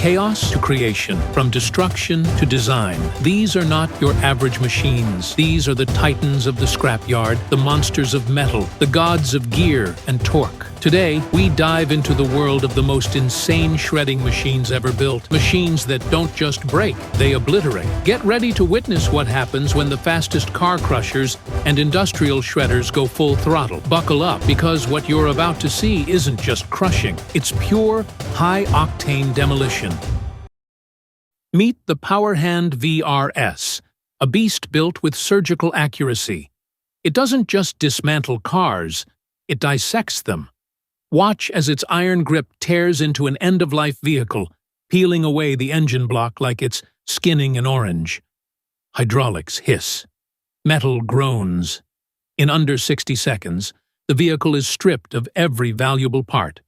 chaos to creation, from destruction to design. These are not your average machines. These are the titans of the scrapyard, the monsters of metal, the gods of gear and torque. Today, we dive into the world of the most insane shredding machines ever built. Machines that don't just break, they obliterate. Get ready to witness what happens when the fastest car crushers and industrial shredders go full throttle. Buckle up, because what you're about to see isn't just crushing. It's pure, high-octane demolition. Meet the PowerHand VRS, a beast built with surgical accuracy. It doesn't just dismantle cars, it dissects them. Watch as its iron grip tears into an end-of-life vehicle, peeling away the engine block like it's skinning an orange. Hydraulics hiss. Metal groans. In under 60 seconds, the vehicle is stripped of every valuable part.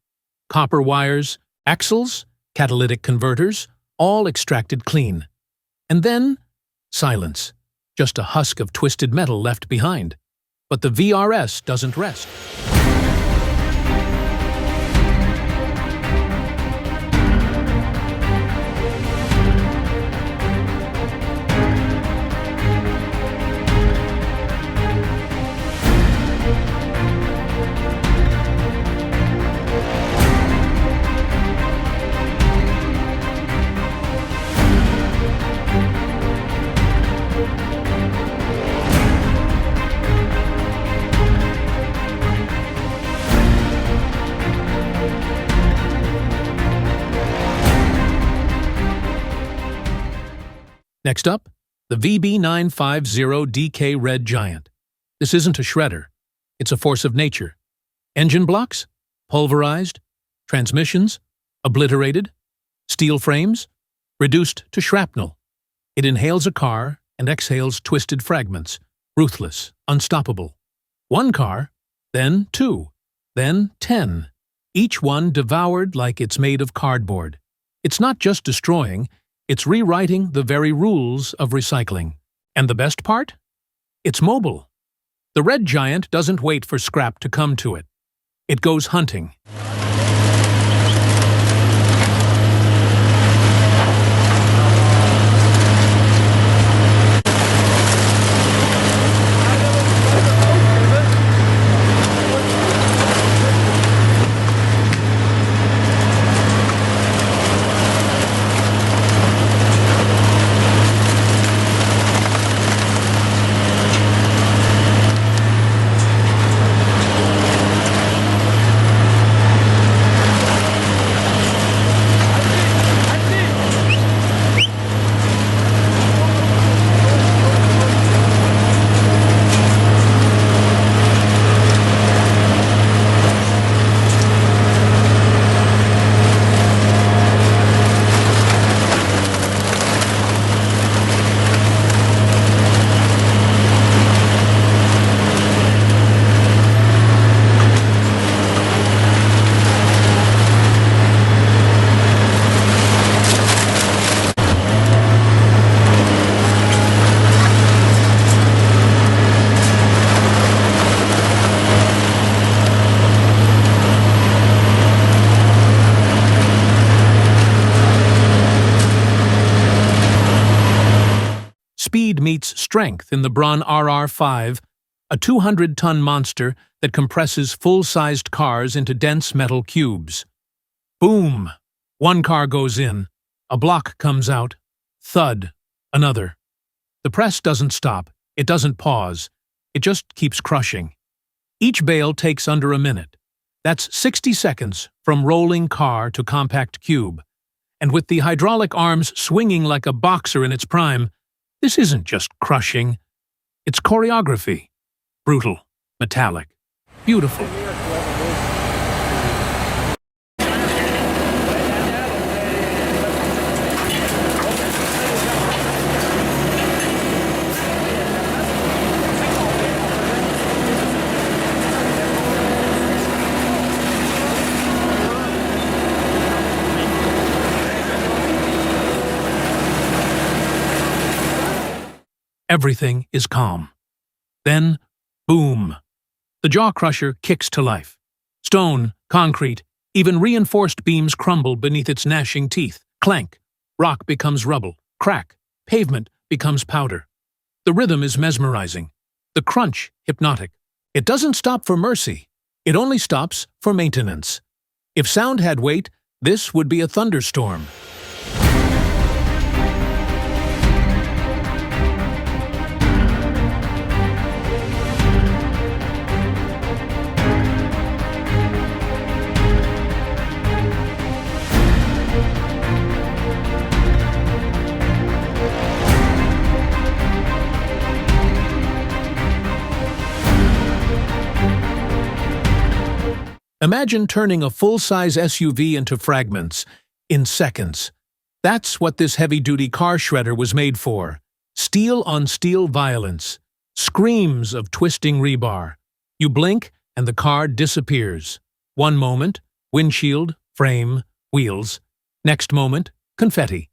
Copper wires, axles, catalytic converters, all extracted clean. And then, silence. Just a husk of twisted metal left behind. But the VRS doesn't rest. Next up, the VB950DK Red Giant. This isn't a shredder. It's a force of nature. Engine blocks? Pulverized. Transmissions? Obliterated. Steel frames? Reduced to shrapnel. It inhales a car and exhales twisted fragments. Ruthless, unstoppable. One car, then 2, then 10. Each one devoured like it's made of cardboard. It's not just destroying, it's rewriting the very rules of recycling. And the best part? It's mobile. The Red Giant doesn't wait for scrap to come to it. It goes hunting. Speed meets strength in the Braun RR5, a 200-ton monster that compresses full-sized cars into dense metal cubes. Boom! One car goes in. A block comes out. Thud! Another. The press doesn't stop. It doesn't pause. It just keeps crushing. Each bale takes under a minute. That's 60 seconds from rolling car to compact cube. And with the hydraulic arms swinging like a boxer in its prime, this isn't just crushing. It's choreography. Brutal, metallic, beautiful. Everything is calm. Then, boom! The jaw crusher kicks to life. Stone, concrete, even reinforced beams crumble beneath its gnashing teeth. Clank, rock becomes rubble. Crack, pavement becomes powder. The rhythm is mesmerizing. The crunch, hypnotic. It doesn't stop for mercy. It only stops for maintenance. If sound had weight, this would be a thunderstorm. Imagine turning a full-size SUV into fragments in seconds. That's what this heavy-duty car shredder was made for. Steel-on-steel violence. Screams of twisting rebar. You blink and the car disappears. One moment, windshield, frame, wheels. Next moment, confetti.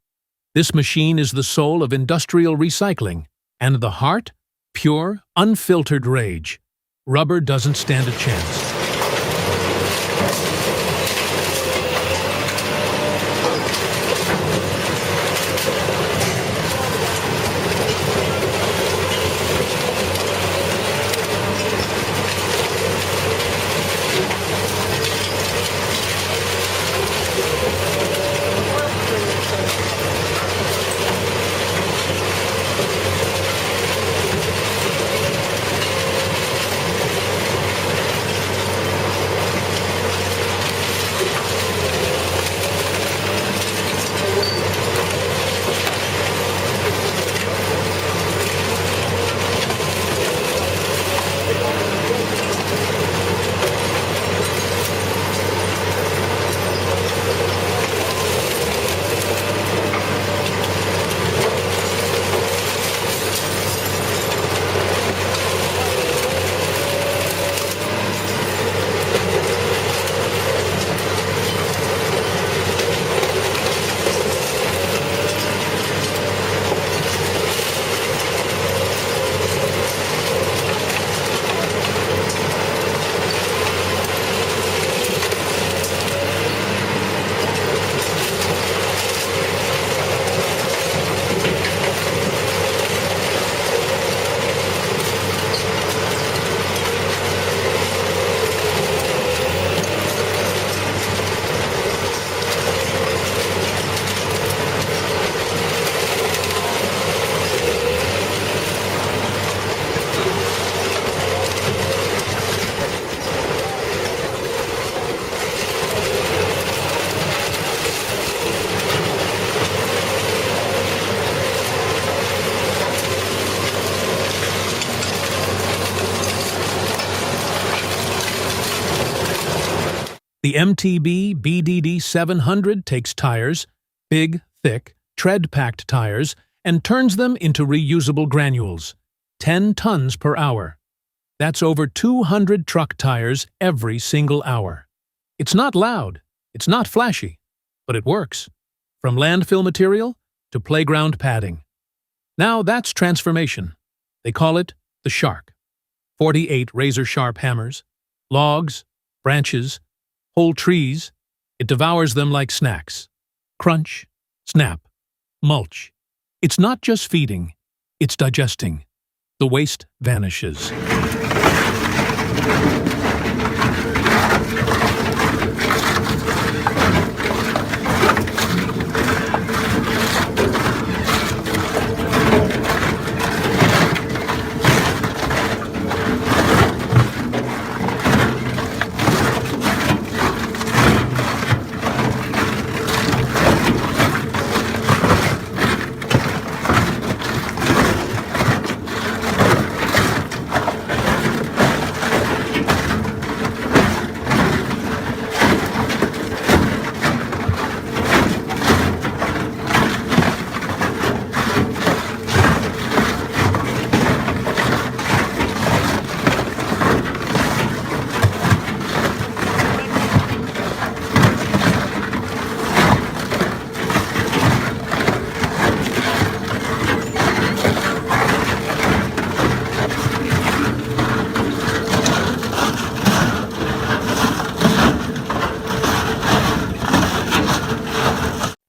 This machine is the soul of industrial recycling. And the heart? Pure, unfiltered rage. Rubber doesn't stand a chance. The MTB BDD 700 takes tires, big, thick, tread-packed tires, and turns them into reusable granules, 10 tons per hour. That's over 200 truck tires every single hour. It's not loud, it's not flashy, but it works. From landfill material to playground padding. Now that's transformation. They call it the Shark. 48 razor-sharp hammers, logs, branches, whole trees. It devours them like snacks. Crunch, snap, mulch. It's not just feeding, it's digesting. The waste vanishes.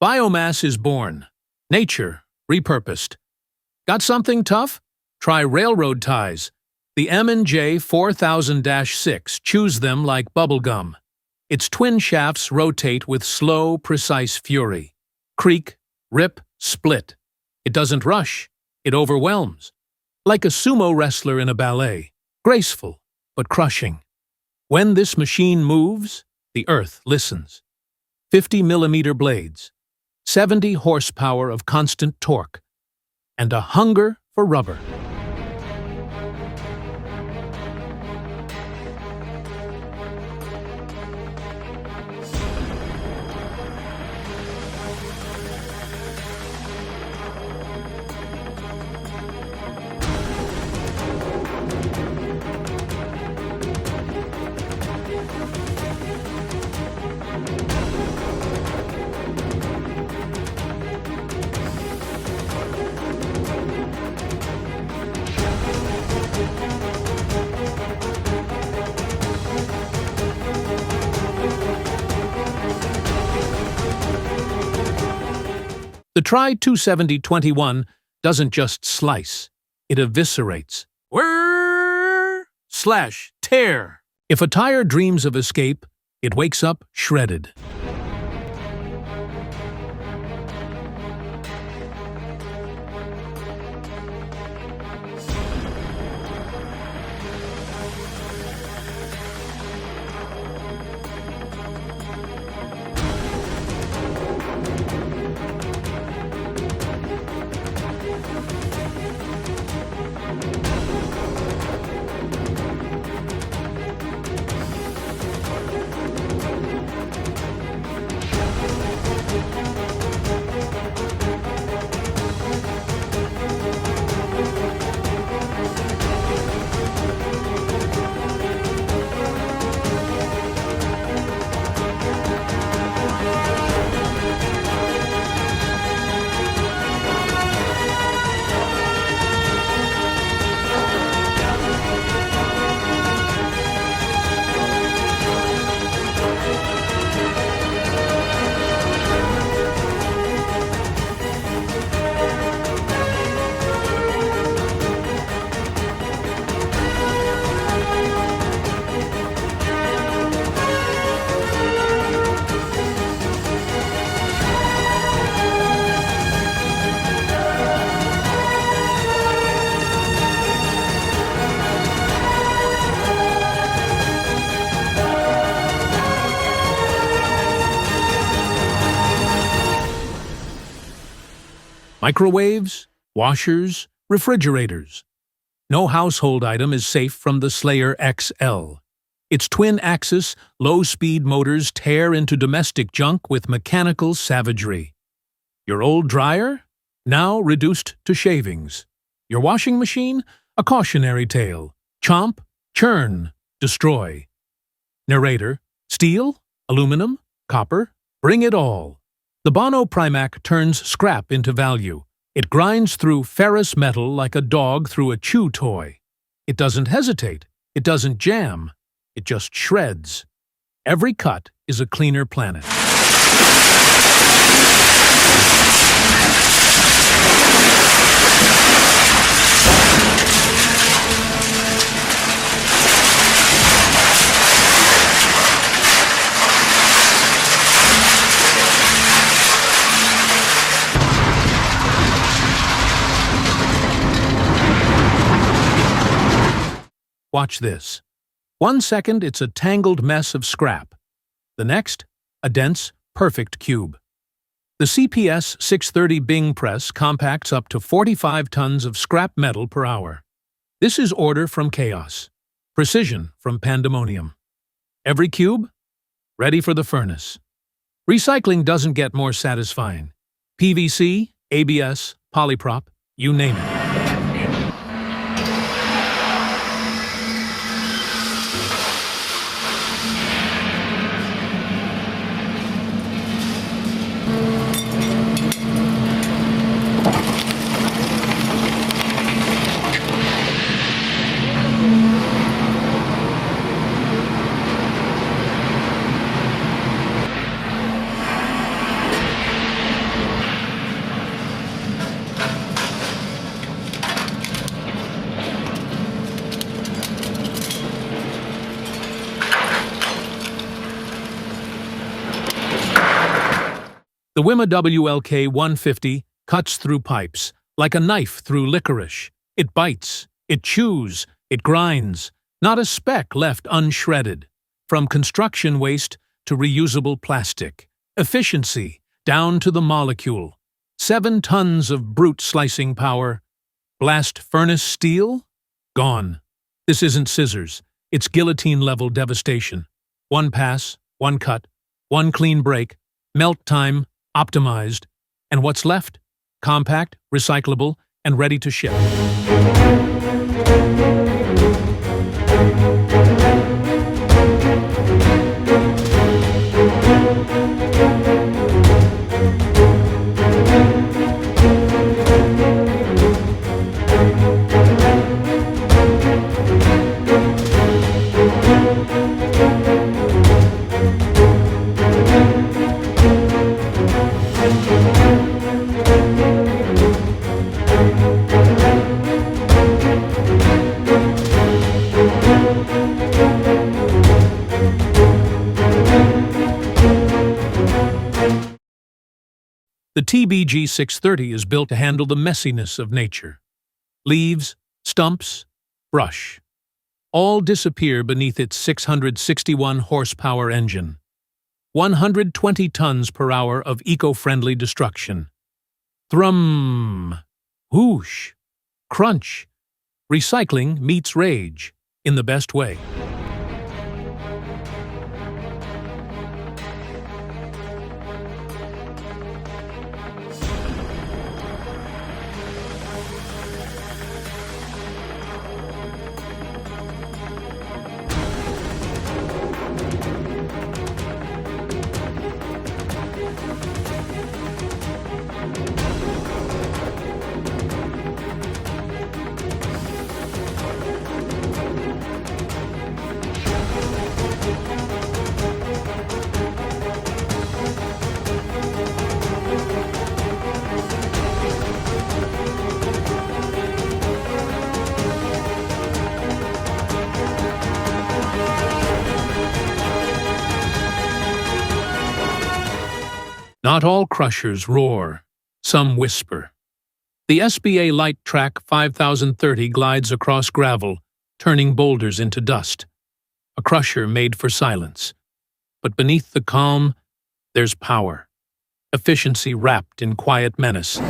Biomass is born. Nature, repurposed. Got something tough? Try railroad ties. The M&J 4000-6 chews them like bubblegum. Its twin shafts rotate with slow, precise fury. Creak, rip, split. It doesn't rush. It overwhelms. Like a sumo wrestler in a ballet. Graceful, but crushing. When this machine moves, the earth listens. 50-millimeter blades. 70 horsepower of constant torque. And a hunger for rubber. The Tri-270-21 doesn't just slice, it eviscerates. Whir/tear. If a tire dreams of escape, it wakes up shredded. Microwaves, washers, refrigerators. No household item is safe from the Slayer XL. Its twin-axis, low-speed motors tear into domestic junk with mechanical savagery. Your old dryer? Now reduced to shavings. Your washing machine? A cautionary tale. Chomp, churn, destroy. Narrator: steel, aluminum, copper, bring it all. The Bono Primac turns scrap into value. It grinds through ferrous metal like a dog through a chew toy. It doesn't hesitate. It doesn't jam. It just shreds. Every cut is a cleaner planet. Watch this. 1 second, it's a tangled mess of scrap. The next, a dense, perfect cube. The CPS 630 Bing press compacts up to 45 tons of scrap metal per hour. This is order from chaos. Precision from pandemonium. Every cube, ready for the furnace. Recycling doesn't get more satisfying. PVC, ABS, polyprop, you name it. The Wima WLK 150 cuts through pipes like a knife through licorice. It bites, it chews, it grinds, not a speck left unshredded. From construction waste to reusable plastic. Efficiency, down to the molecule. 7 tons of brute slicing power. Blast furnace steel? Gone. This isn't scissors. It's guillotine-level devastation. One pass, one cut, one clean break, melt time, optimized. And what's left? Compact, recyclable, and ready to ship. The TBG 630 is built to handle the messiness of nature. Leaves, stumps, brush. All disappear beneath its 661 horsepower engine. 120 tons per hour of eco-friendly destruction. Thrum, whoosh, crunch. Recycling meets rage in the best way. Not all crushers roar, some whisper. The SBA Light Track 5030 glides across gravel, turning boulders into dust. A crusher made for silence. But beneath the calm, there's power. Efficiency wrapped in quiet menace.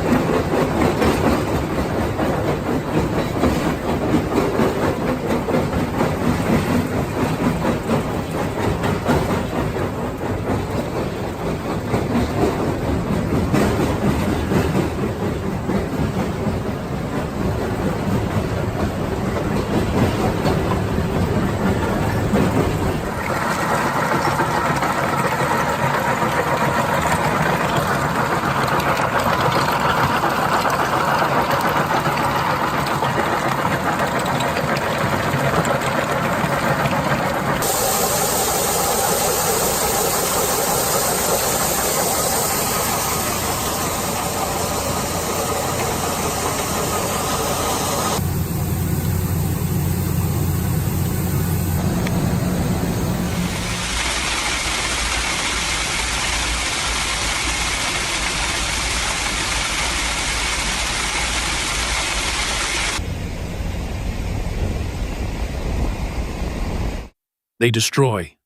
They destroy,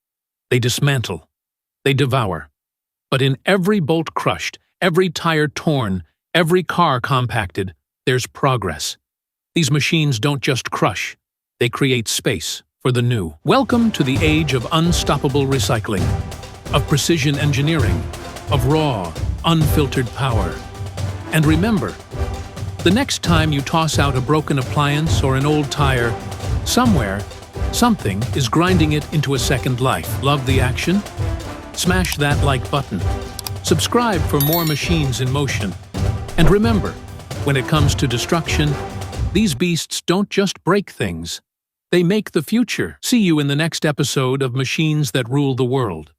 they dismantle, they devour. But in every bolt crushed, every tire torn, every car compacted, there's progress. These machines don't just crush, they create space for the new. Welcome to the age of unstoppable recycling, of precision engineering, of raw, unfiltered power. And remember, the next time you toss out a broken appliance or an old tire, somewhere, something is grinding it into a second life. Love the action? Smash that like button. Subscribe for more machines in motion. And remember, when it comes to destruction, these beasts don't just break things. They make the future. See you in the next episode of Machines That Rule the World.